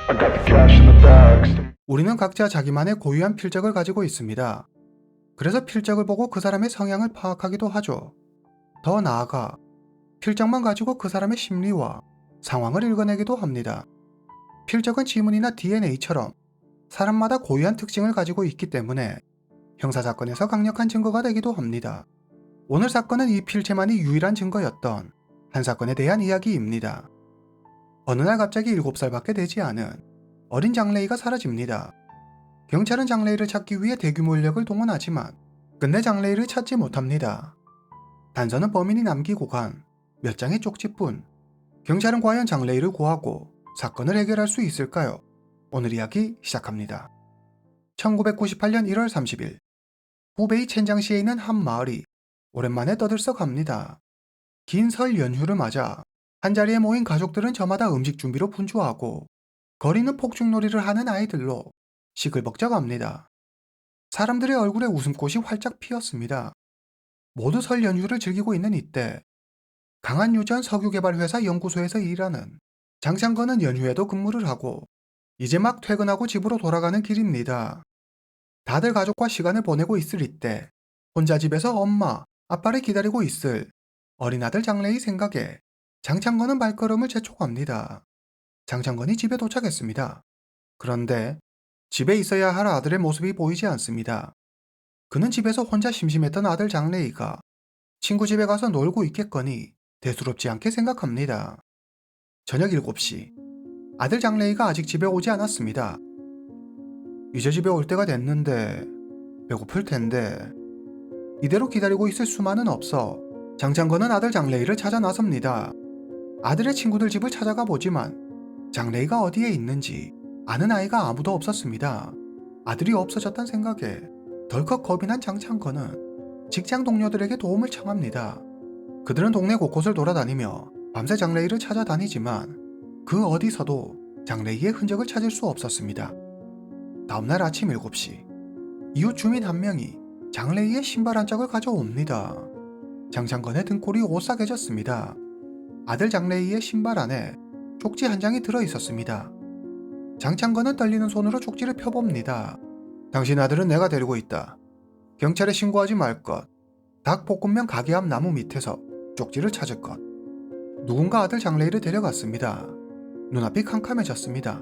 I got the cash in the bags. 우리는 각자 자기만의 고유한 필적을 가지고 있습니다. 그래서 필적을 보고 그 사람의 성향을 파악하기도 하죠. 더 나아가 필적만 가지고 그 사람의 심리와 상황을 읽어내기도 합니다. 필적은 지문이나 DNA처럼 사람마다 고유한 특징을 가지고 있기 때문에 형사사건에서 강력한 증거가 되기도 합니다. 오늘 사건은 이 필체만이 유일한 증거였던 한 사건에 대한 이야기입니다. 어느 날 갑자기 7살밖에 되지 않은 어린 장레이가 사라집니다. 경찰은 장레이를 찾기 위해 대규모 인력을 동원하지만 끝내 장레이를 찾지 못합니다. 단서는 범인이 남기고 간 몇 장의 쪽지뿐. 경찰은 과연 장레이를 구하고 사건을 해결할 수 있을까요? 오늘 이야기 시작합니다. 1998년 1월 30일 후베이 첸장시에 있는 한 마을이 오랜만에 떠들썩합니다. 긴 설 연휴를 맞아 한자리에 모인 가족들은 저마다 음식 준비로 분주하고 거리는 폭죽놀이를 하는 아이들로 시끌벅적합니다. 사람들의 얼굴에 웃음꽃이 활짝 피었습니다. 모두 설 연휴를 즐기고 있는 이때 강한 유전 석유개발회사 연구소에서 일하는 장창건은 연휴에도 근무를 하고 이제 막 퇴근하고 집으로 돌아가는 길입니다. 다들 가족과 시간을 보내고 있을 이때 혼자 집에서 엄마, 아빠를 기다리고 있을 어린 아들 장래의 생각에 장창건은 발걸음을 재촉합니다. 장창건이 집에 도착했습니다. 그런데 집에 있어야 할 아들의 모습이 보이지 않습니다. 그는 집에서 혼자 심심했던 아들 장래이가 친구 집에 가서 놀고 있겠거니 대수롭지 않게 생각합니다. 저녁 7시 아들 장래이가 아직 집에 오지 않았습니다. 이제 집에 올 때가 됐는데 배고플 텐데 이대로 기다리고 있을 수만은 없어 장창건은 아들 장래이를 찾아 나섭니다. 아들의 친구들 집을 찾아가 보지만 장래이가 어디에 있는지 아는 아이가 아무도 없었습니다. 아들이 없어졌단 생각에 덜컥 겁이 난 장창건은 직장 동료들에게 도움을 청합니다. 그들은 동네 곳곳을 돌아다니며 밤새 장래이를 찾아다니지만 그 어디서도 장래이의 흔적을 찾을 수 없었습니다. 다음날 아침 7시 이웃 주민 한 명이 장래이의 신발 한 짝을 가져옵니다. 장창건의 등골이 오싹해졌습니다. 아들 장래이의 신발 안에 쪽지 한 장이 들어있었습니다. 장창건은 떨리는 손으로 쪽지를 펴봅니다. 당신 아들은 내가 데리고 있다. 경찰에 신고하지 말 것. 닭볶음면 가게 앞 나무 밑에서 쪽지를 찾을 것. 누군가 아들 장래이를 데려갔습니다. 눈앞이 캄캄해졌습니다.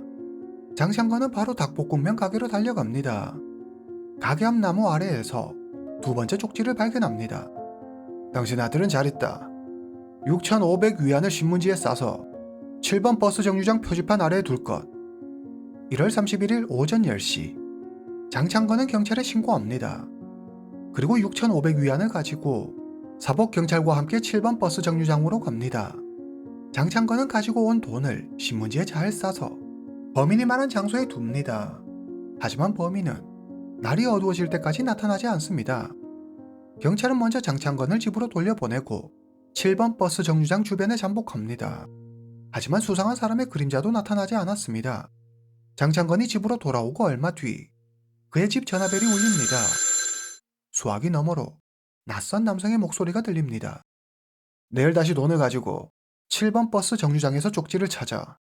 장창건은 바로 닭볶음면 가게로 달려갑니다. 가게 앞 나무 아래에서 두 번째 쪽지를 발견합니다. 당신 아들은 잘했다. 6,500 위안을 신문지에 싸서 7번 버스 정류장 표지판 아래에 둘 것. 1월 31일 오전 10시 장창건은 경찰에 신고합니다. 그리고 6,500 위안을 가지고 사복경찰과 함께 7번 버스 정류장으로 갑니다. 장창건은 가지고 온 돈을 신문지에 잘 싸서 범인이 말한 장소에 둡니다. 하지만 범인은 날이 어두워질 때까지 나타나지 않습니다. 경찰은 먼저 장창건을 집으로 돌려보내고 7번 버스 정류장 주변에 잠복합니다. 하지만 수상한 사람의 그림자도 나타나지 않았습니다. 장창건이 집으로 돌아오고 얼마 뒤 그의 집 전화벨이 울립니다. 수화기 너머로 낯선 남성의 목소리가 들립니다. 내일 다시 돈을 가지고 7번 버스 정류장에서 쪽지를 찾아.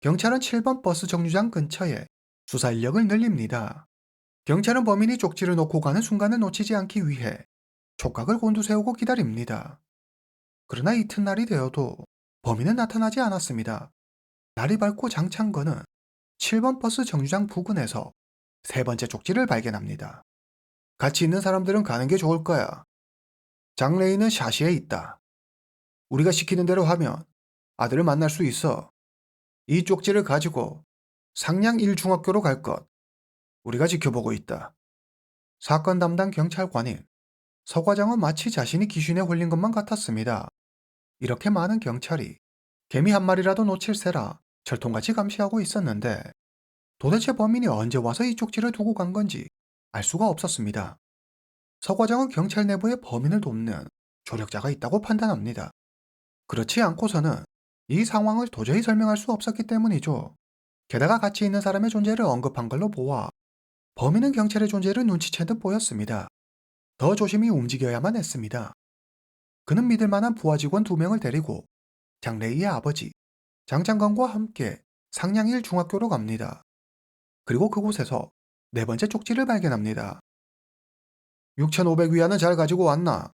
경찰은 7번 버스 정류장 근처에 수사 인력을 늘립니다. 경찰은 범인이 쪽지를 놓고 가는 순간을 놓치지 않기 위해 촉각을 곤두세우고 기다립니다. 그러나 이튿날이 되어도 범인은 나타나지 않았습니다. 날이 밝고 장창건은 7번 버스 정류장 부근에서 세 번째 쪽지를 발견합니다. 같이 있는 사람들은 가는 게 좋을 거야. 장래인은 샤시에 있다. 우리가 시키는 대로 하면 아들을 만날 수 있어. 이 쪽지를 가지고 상량 1중학교로 갈 것. 우리가 지켜보고 있다. 사건 담당 경찰관인 서 과장은 마치 자신이 귀신에 홀린 것만 같았습니다. 이렇게 많은 경찰이 개미 한 마리라도 놓칠세라 철통같이 감시하고 있었는데 도대체 범인이 언제 와서 이 쪽지를 두고 간 건지 알 수가 없었습니다. 서 과장은 경찰 내부에 범인을 돕는 조력자가 있다고 판단합니다. 그렇지 않고서는 이 상황을 도저히 설명할 수 없었기 때문이죠. 게다가 같이 있는 사람의 존재를 언급한 걸로 보아 범인은 경찰의 존재를 눈치챈 듯 보였습니다. 더 조심히 움직여야만 했습니다. 그는 믿을 만한 부하 직원 2명을 데리고 장래이의 아버지 장장관과 함께 상량일 중학교로 갑니다. 그리고 그곳에서 네 번째 쪽지를 발견합니다. 6,500위안은 잘 가지고 왔나?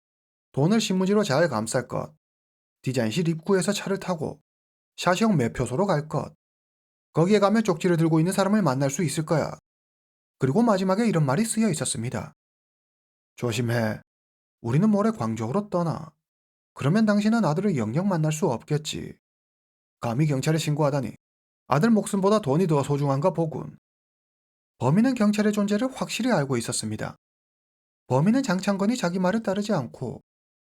돈을 신문지로 잘 감쌀 것. 디자인실 입구에서 차를 타고 샤시형 매표소로 갈 것. 거기에 가면 쪽지를 들고 있는 사람을 만날 수 있을 거야. 그리고 마지막에 이런 말이 쓰여 있었습니다. 조심해. 우리는 모레 광주로 떠나. 그러면 당신은 아들을 영영 만날 수 없겠지. 감히 경찰에 신고하다니. 아들 목숨보다 돈이 더 소중한가 보군. 범인은 경찰의 존재를 확실히 알고 있었습니다. 범인은 장창건이 자기 말을 따르지 않고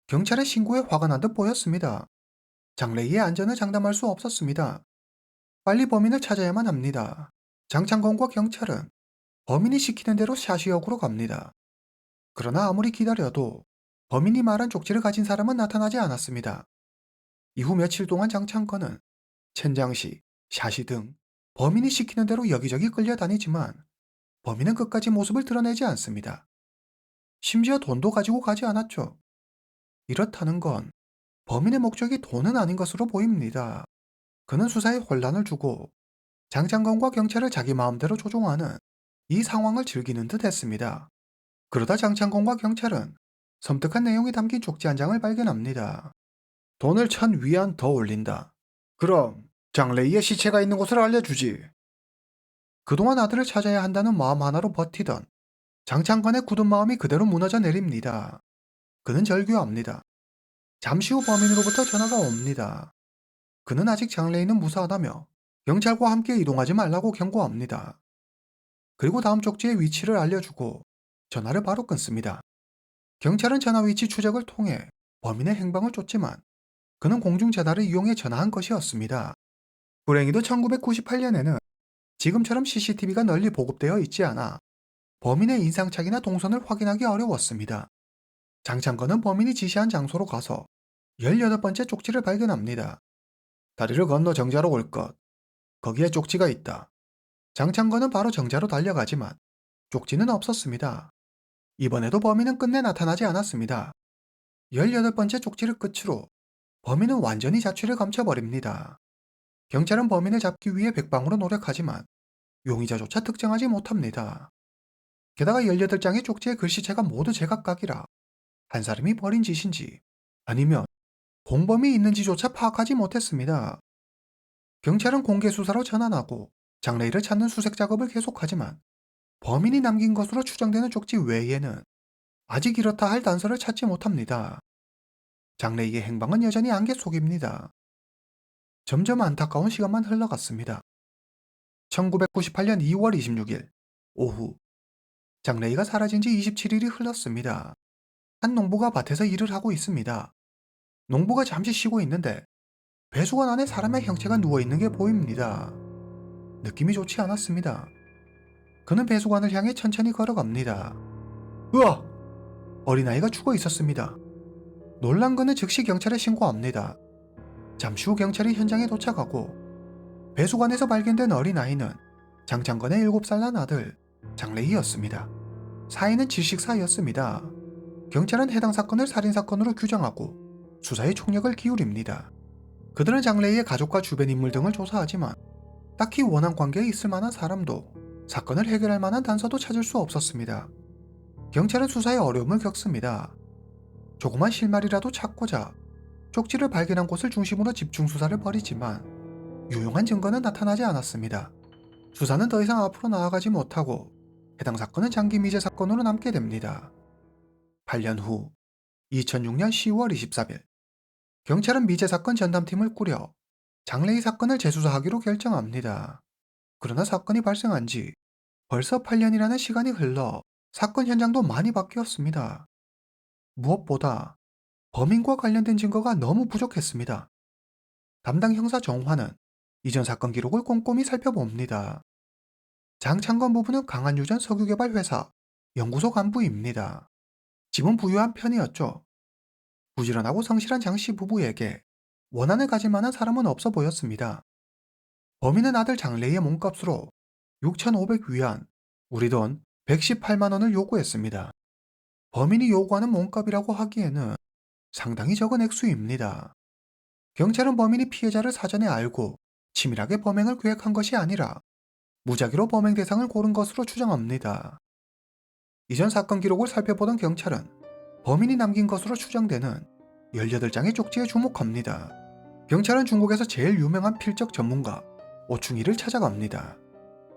경찰의 신고에 화가 난 듯 보였습니다. 장래희의 안전을 장담할 수 없었습니다. 빨리 범인을 찾아야만 합니다. 장창건과 경찰은 범인이 시키는 대로 샤시역으로 갑니다. 그러나 아무리 기다려도 범인이 말한 쪽지를 가진 사람은 나타나지 않았습니다. 이후 며칠 동안 장창건은 첸장시, 샤시 등 범인이 시키는 대로 여기저기 끌려다니지만 범인은 끝까지 모습을 드러내지 않습니다. 심지어 돈도 가지고 가지 않았죠. 이렇다는 건 범인의 목적이 돈은 아닌 것으로 보입니다. 그는 수사에 혼란을 주고 장창건과 경찰을 자기 마음대로 조종하는 이 상황을 즐기는 듯 했습니다. 그러다 장창건과 경찰은 섬뜩한 내용이 담긴 쪽지 한 장을 발견합니다. 돈을 1,000위안 더 올린다. 그럼 장래희의 시체가 있는 곳을 알려주지. 그동안 아들을 찾아야 한다는 마음 하나로 버티던 장창건의 굳은 마음이 그대로 무너져 내립니다. 그는 절규합니다. 잠시 후 범인으로부터 전화가 옵니다. 그는 아직 장래희는 무사하다며 경찰과 함께 이동하지 말라고 경고합니다. 그리고 다음 쪽지의 위치를 알려주고 전화를 바로 끊습니다. 경찰은 전화 위치 추적을 통해 범인의 행방을 쫓지만 그는 공중전화를 이용해 전화한 것이었습니다. 불행히도 1998년에는 지금처럼 CCTV가 널리 보급되어 있지 않아 범인의 인상착이나 동선을 확인하기 어려웠습니다. 장창건은 범인이 지시한 장소로 가서 18번째 쪽지를 발견합니다. 다리를 건너 정자로 올 것. 거기에 쪽지가 있다. 장창건은 바로 정자로 달려가지만 쪽지는 없었습니다. 이번에도 범인은 끝내 나타나지 않았습니다. 18번째 쪽지를 끝으로 범인은 완전히 자취를 감춰버립니다. 경찰은 범인을 잡기 위해 백방으로 노력하지만 용의자조차 특정하지 못합니다. 게다가 18장의 쪽지의 글씨체가 모두 제각각이라 한 사람이 벌인 짓인지 아니면 공범이 있는지조차 파악하지 못했습니다. 경찰은 공개 수사로 전환하고 장래희를 찾는 수색 작업을 계속하지만 범인이 남긴 것으로 추정되는 쪽지 외에는 아직 이렇다 할 단서를 찾지 못합니다. 장래희의 행방은 여전히 안개 속입니다. 점점 안타까운 시간만 흘러갔습니다. 1998년 2월 26일 오후 장래희가 사라진 지 27일이 흘렀습니다. 한 농부가 밭에서 일을 하고 있습니다. 농부가 잠시 쉬고 있는데 배수관 안에 사람의 형체가 누워있는 게 보입니다. 느낌이 좋지 않았습니다. 그는 배수관을 향해 천천히 걸어갑니다. 으아! 어린아이가 죽어 있었습니다. 놀란 그는 즉시 경찰에 신고합니다. 잠시 후 경찰이 현장에 도착하고 배수관에서 발견된 어린아이는 장창건의 7살 난 아들 장래희였습니다. 사인은 질식사였습니다. 경찰은 해당 사건을 살인사건으로 규정하고 수사에 총력을 기울입니다. 그들은 장래희의 가족과 주변 인물 등을 조사하지만 딱히 원한 관계에 있을 만한 사람도 사건을 해결할 만한 단서도 찾을 수 없었습니다. 경찰은 수사에 어려움을 겪습니다. 조그만 실마리라도 찾고자 쪽지를 발견한 곳을 중심으로 집중 수사를 벌이지만 유용한 증거는 나타나지 않았습니다. 수사는 더 이상 앞으로 나아가지 못하고 해당 사건은 장기 미제 사건으로 남게 됩니다. 8년 후 2006년 10월 24일 경찰은 미제 사건 전담팀을 꾸려 장래희 사건을 재수사하기로 결정합니다. 그러나 사건이 발생한 지 벌써 8년이라는 시간이 흘러 사건 현장도 많이 바뀌었습니다. 무엇보다 범인과 관련된 증거가 너무 부족했습니다. 담당 형사 정화는 이전 사건 기록을 꼼꼼히 살펴봅니다. 장창건 부부는 강한유전 석유개발회사 연구소 간부입니다. 집은 부유한 편이었죠. 부지런하고 성실한 장씨 부부에게 원한을 가질 만한 사람은 없어 보였습니다. 범인은 아들 장래희의 몸값으로 6,500위안, 우리 돈 118만 원을 요구했습니다. 범인이 요구하는 몸값이라고 하기에는 상당히 적은 액수입니다. 경찰은 범인이 피해자를 사전에 알고 치밀하게 범행을 계획한 것이 아니라 무작위로 범행 대상을 고른 것으로 추정합니다. 이전 사건 기록을 살펴보던 경찰은 범인이 남긴 것으로 추정되는 18장의 쪽지에 주목합니다. 경찰은 중국에서 제일 유명한 필적 전문가 오충이를 찾아갑니다.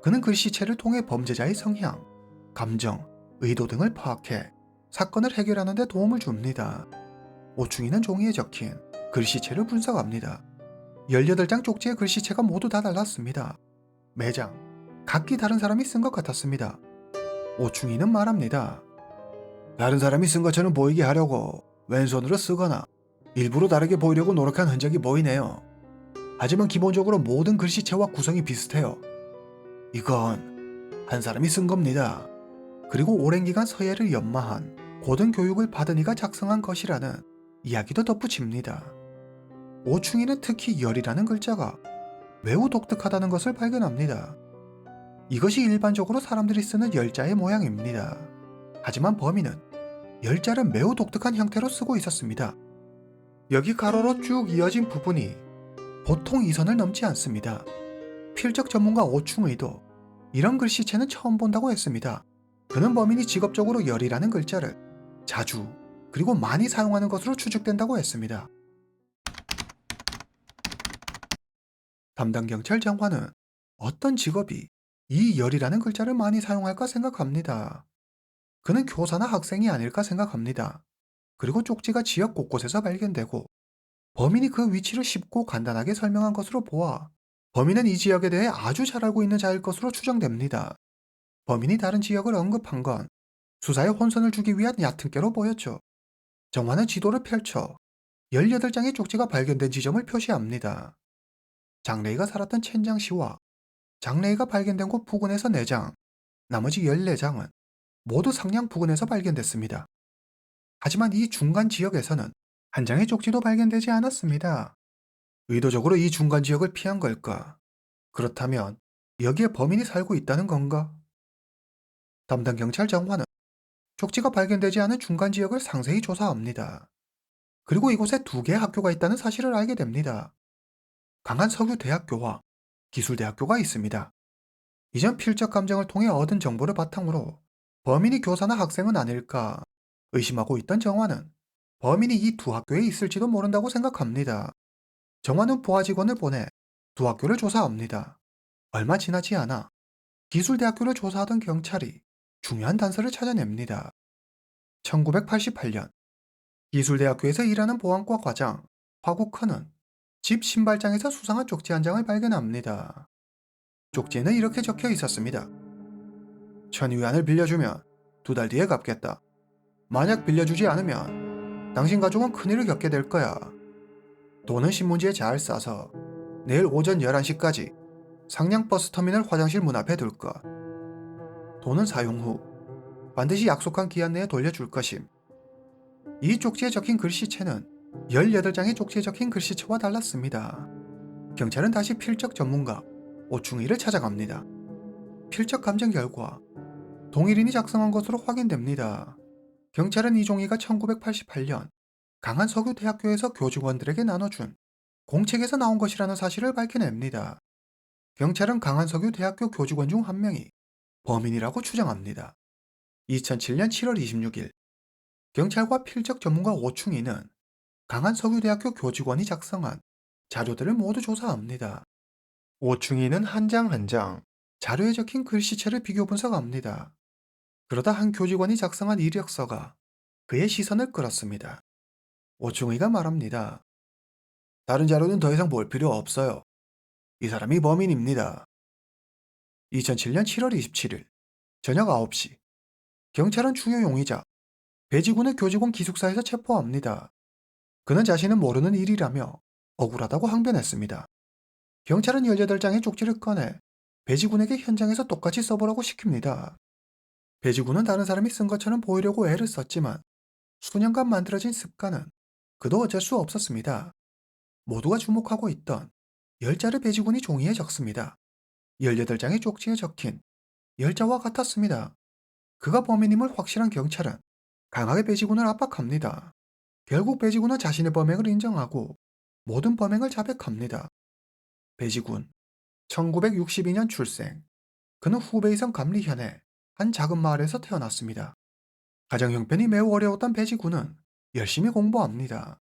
그는 글씨체를 통해 범죄자의 성향, 감정, 의도 등을 파악해 사건을 해결하는 데 도움을 줍니다. 오충이는 종이에 적힌 글씨체를 분석합니다. 18장 쪽지의 글씨체가 모두 다 달랐습니다. 매장, 각기 다른 사람이 쓴 것 같았습니다. 오충이는 말합니다. 다른 사람이 쓴 것처럼 보이게 하려고 왼손으로 쓰거나 일부러 다르게 보이려고 노력한 흔적이 보이네요. 하지만 기본적으로 모든 글씨체와 구성이 비슷해요. 이건 한 사람이 쓴 겁니다. 그리고 오랜 기간 서예를 연마한 고등 교육을 받은 이가 작성한 것이라는 이야기도 덧붙입니다. 오충이는 특히 열이라는 글자가 매우 독특하다는 것을 발견합니다. 이것이 일반적으로 사람들이 쓰는 열자의 모양입니다. 하지만 범인은 열자를 매우 독특한 형태로 쓰고 있었습니다. 여기 가로로 쭉 이어진 부분이 보통 2선을 넘지 않습니다. 필적 전문가 오충의도 이런 글씨체는 처음 본다고 했습니다. 그는 범인이 직업적으로 열이라는 글자를 자주 그리고 많이 사용하는 것으로 추측된다고 했습니다. 담당 경찰 장관은 어떤 직업이 이 열이라는 글자를 많이 사용할까 생각합니다. 그는 교사나 학생이 아닐까 생각합니다. 그리고 쪽지가 지역 곳곳에서 발견되고 범인이 그 위치를 쉽고 간단하게 설명한 것으로 보아 범인은 이 지역에 대해 아주 잘 알고 있는 자일 것으로 추정됩니다. 범인이 다른 지역을 언급한 건 수사에 혼선을 주기 위한 얕은 깨로 보였죠. 정화는 지도를 펼쳐 18장의 쪽지가 발견된 지점을 표시합니다. 장래희가 살았던 첸장시와 장래희가 발견된 곳 부근에서 4장, 나머지 14장은 모두 상량 부근에서 발견됐습니다. 하지만 이 중간 지역에서는 한 장의 쪽지도 발견되지 않았습니다. 의도적으로 이 중간 지역을 피한 걸까? 그렇다면 여기에 범인이 살고 있다는 건가? 담당 경찰 장관은 쪽지가 발견되지 않은 중간 지역을 상세히 조사합니다. 그리고 이곳에 2개의 학교가 있다는 사실을 알게 됩니다. 강한석유대학교와 기술대학교가 있습니다. 이전 필적 감정을 통해 얻은 정보를 바탕으로 범인이 교사나 학생은 아닐까 의심하고 있던 정화는 범인이 이 2학교에 있을지도 모른다고 생각합니다. 정화는 부하 직원을 보내 2학교를 조사합니다. 얼마 지나지 않아 기술대학교를 조사하던 경찰이 중요한 단서를 찾아냅니다. 1988년 기술대학교에서 일하는 보안과 과장 화국헌은 집 신발장에서 수상한 쪽지 한 장을 발견합니다. 쪽지에는 이렇게 적혀 있었습니다. 1,000위안을 빌려주면 2달 뒤에 갚겠다. 만약 빌려주지 않으면 당신 가족은 큰일을 겪게 될 거야. 돈은 신문지에 잘 싸서 내일 오전 11시까지 상량버스터미널 화장실 문 앞에 둘 것. 돈은 사용 후 반드시 약속한 기한 내에 돌려줄 것임. 이 쪽지에 적힌 글씨체는 18장의 쪽지에 적힌 글씨체와 달랐습니다. 경찰은 다시 필적 전문가 오충이를 찾아갑니다. 필적 감정 결과 동일인이 작성한 것으로 확인됩니다. 경찰은 이 종이가 1988년 강한석유대학교에서 교직원들에게 나눠준 공책에서 나온 것이라는 사실을 밝혀냅니다. 경찰은 강한석유대학교 교직원 중 한 명이 범인이라고 추정합니다. 2007년 7월 26일 경찰과 필적 전문가 오충이는 강한석유대학교 교직원이 작성한 자료들을 모두 조사합니다. 오충이는 한 장 한 장 자료에 적힌 글씨체를 비교 분석합니다. 그러다 한 교직원이 작성한 이력서가 그의 시선을 끌었습니다. 오충이가 말합니다. 다른 자료는 더 이상 볼 필요 없어요. 이 사람이 범인입니다. 2007년 7월 27일 저녁 9시 경찰은 주요 용의자 배지군을 교직원 기숙사에서 체포합니다. 그는 자신은 모르는 일이라며 억울하다고 항변했습니다. 경찰은 18장의 쪽지를 꺼내 배지군에게 현장에서 똑같이 써보라고 시킵니다. 배지군은 다른 사람이 쓴 것처럼 보이려고 애를 썼지만 수년간 만들어진 습관은 그도 어쩔 수 없었습니다. 모두가 주목하고 있던 열자를 배지군이 종이에 적습니다. 18장의 쪽지에 적힌 열자와 같았습니다. 그가 범인임을 확실한 경찰은 강하게 배지군을 압박합니다. 결국 배지군은 자신의 범행을 인정하고 모든 범행을 자백합니다. 배지군, 1962년 출생. 그는 후베이성 감리현의 한 작은 마을에서 태어났습니다. 가정 형편이 매우 어려웠던 배지군은 열심히 공부합니다.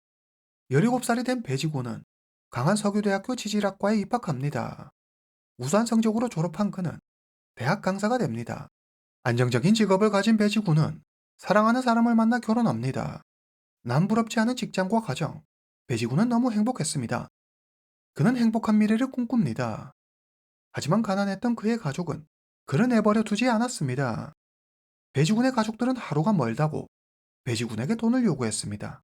17살이 된 배지군은 강한 서교대학교 지질학과에 입학합니다. 우수한 성적으로 졸업한 그는 대학 강사가 됩니다. 안정적인 직업을 가진 배지군은 사랑하는 사람을 만나 결혼합니다. 남부럽지 않은 직장과 가정, 배지군은 너무 행복했습니다. 그는 행복한 미래를 꿈꿉니다. 하지만 가난했던 그의 가족은 그를 내버려 두지 않았습니다. 배지군의 가족들은 하루가 멀다고 배지군에게 돈을 요구했습니다.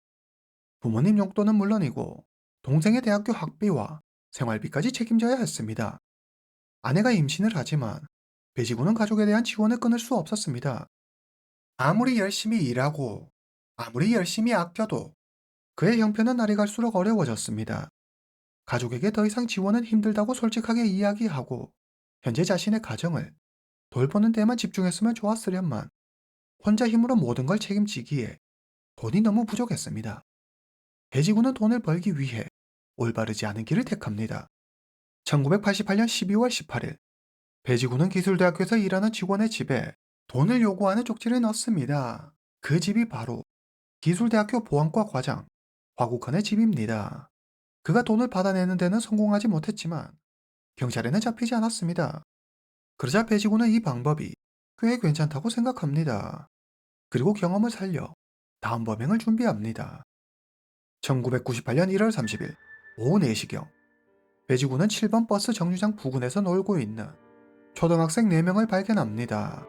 부모님 용돈은 물론이고 동생의 대학교 학비와 생활비까지 책임져야 했습니다. 아내가 임신을 하지만 배지군은 가족에 대한 지원을 끊을 수 없었습니다. 아무리 열심히 일하고 아무리 열심히 아껴도 그의 형편은 날이 갈수록 어려워졌습니다. 가족에게 더 이상 지원은 힘들다고 솔직하게 이야기하고 현재 자신의 가정을 돌보는 데만 집중했으면 좋았으련만 혼자 힘으로 모든 걸 책임지기에 돈이 너무 부족했습니다. 배지군은 돈을 벌기 위해 올바르지 않은 길을 택합니다. 1988년 12월 18일, 배지군은 기술대학교에서 일하는 직원의 집에 돈을 요구하는 쪽지를 넣습니다. 그 집이 바로 기술대학교 보안과 과장 화국헌의 집입니다. 그가 돈을 받아내는 데는 성공하지 못했지만 경찰에는 잡히지 않았습니다. 그러자 배지군은 이 방법이 꽤 괜찮다고 생각합니다. 그리고 경험을 살려 다음 범행을 준비합니다. 1998년 1월 30일 오후 4시경, 배지군은 7번 버스 정류장 부근에서 놀고 있는 초등학생 4명을 발견합니다.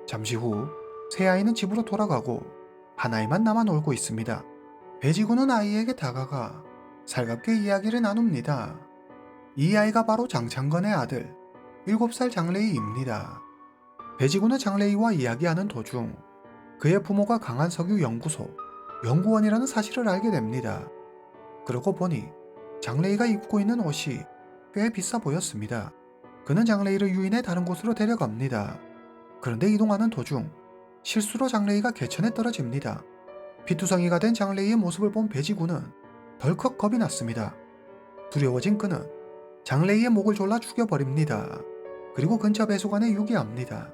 잠시 후 세 아이는 집으로 돌아가고 한 아이만 남아 놀고 있습니다. 배지군은 아이에게 다가가 살갑게 이야기를 나눕니다. 이 아이가 바로 장창건의 아들 7살 장래희입니다. 배지군은 장래희와 이야기하는 도중 그의 부모가 강한 석유 연구소 연구원이라는 사실을 알게 됩니다. 그러고 보니 장래희가 입고 있는 옷이 꽤 비싸 보였습니다. 그는 장래희를 유인해 다른 곳으로 데려갑니다. 그런데 이동하는 도중 실수로 장래희가 개천에 떨어집니다. 피투성이가 된 장래희의 모습을 본 배지군은 덜컥 겁이 났습니다. 두려워진 그는 장래희의 목을 졸라 죽여버립니다. 그리고 근처 배수관에 유기합니다.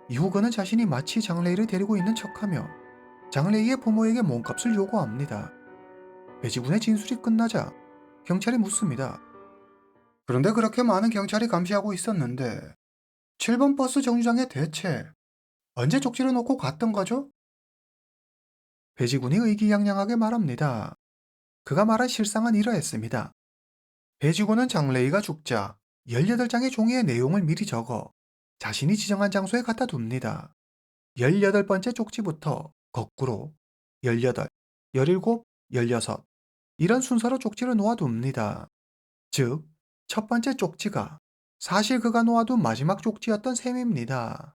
이후 그는 자신이 마치 장래희를 데리고 있는 척하며 장래희의 부모에게 몸값을 요구합니다. 배지군의 진술이 끝나자 경찰이 묻습니다. 그런데 그렇게 많은 경찰이 감시하고 있었는데 7번 버스 정류장에 대체 언제 쪽지를 놓고 갔던 거죠? 배지군이 의기양양하게 말합니다. 그가 말한 실상은 이러했습니다. 배지군은 장래희가 죽자 18장의 종이의 내용을 미리 적어 자신이 지정한 장소에 갖다 둡니다. 18번째 쪽지부터 거꾸로 18, 17, 16 이런 순서로 쪽지를 놓아둡니다. 즉, 첫 번째 쪽지가 사실 그가 놓아둔 마지막 쪽지였던 셈입니다.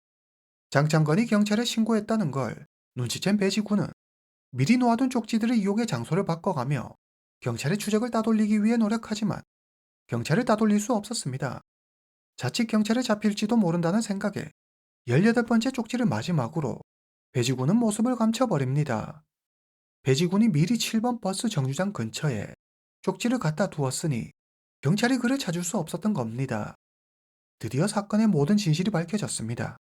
장창건이 경찰에 신고했다는 걸 눈치챈 배지군은 미리 놓아둔 쪽지들의 이용의 장소를 바꿔가며 경찰의 추적을 따돌리기 위해 노력하지만 경찰을 따돌릴 수 없었습니다. 자칫 경찰에 잡힐지도 모른다는 생각에 18번째 쪽지를 마지막으로 배지군은 모습을 감춰버립니다. 배지군이 미리 7번 버스 정류장 근처에 쪽지를 갖다 두었으니 경찰이 그를 찾을 수 없었던 겁니다. 드디어 사건의 모든 진실이 밝혀졌습니다.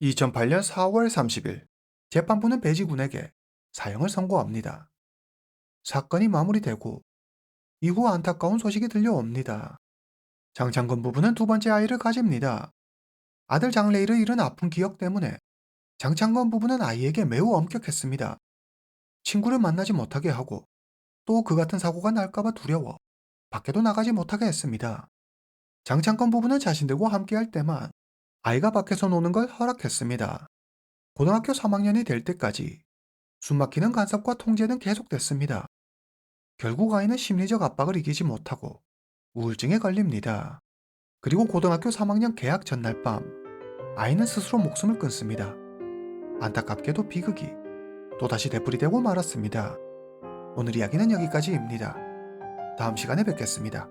2008년 4월 30일, 재판부는 배지군에게 사형을 선고합니다. 사건이 마무리되고 이후 안타까운 소식이 들려옵니다. 장창건 부부는 두 번째 아이를 가집니다. 아들 장래희를 잃은 아픈 기억 때문에 장창건 부부는 아이에게 매우 엄격했습니다. 친구를 만나지 못하게 하고 또 그 같은 사고가 날까봐 두려워 밖에도 나가지 못하게 했습니다. 장창건 부부는 자신들과 함께할 때만 아이가 밖에서 노는 걸 허락했습니다. 고등학교 3학년이 될 때까지 숨막히는 간섭과 통제는 계속됐습니다. 결국 아이는 심리적 압박을 이기지 못하고 우울증에 걸립니다. 그리고 고등학교 3학년 개학 전날 밤 아이는 스스로 목숨을 끊습니다. 안타깝게도 비극이 또다시 되풀이되고 말았습니다. 오늘 이야기는 여기까지입니다. 다음 시간에 뵙겠습니다.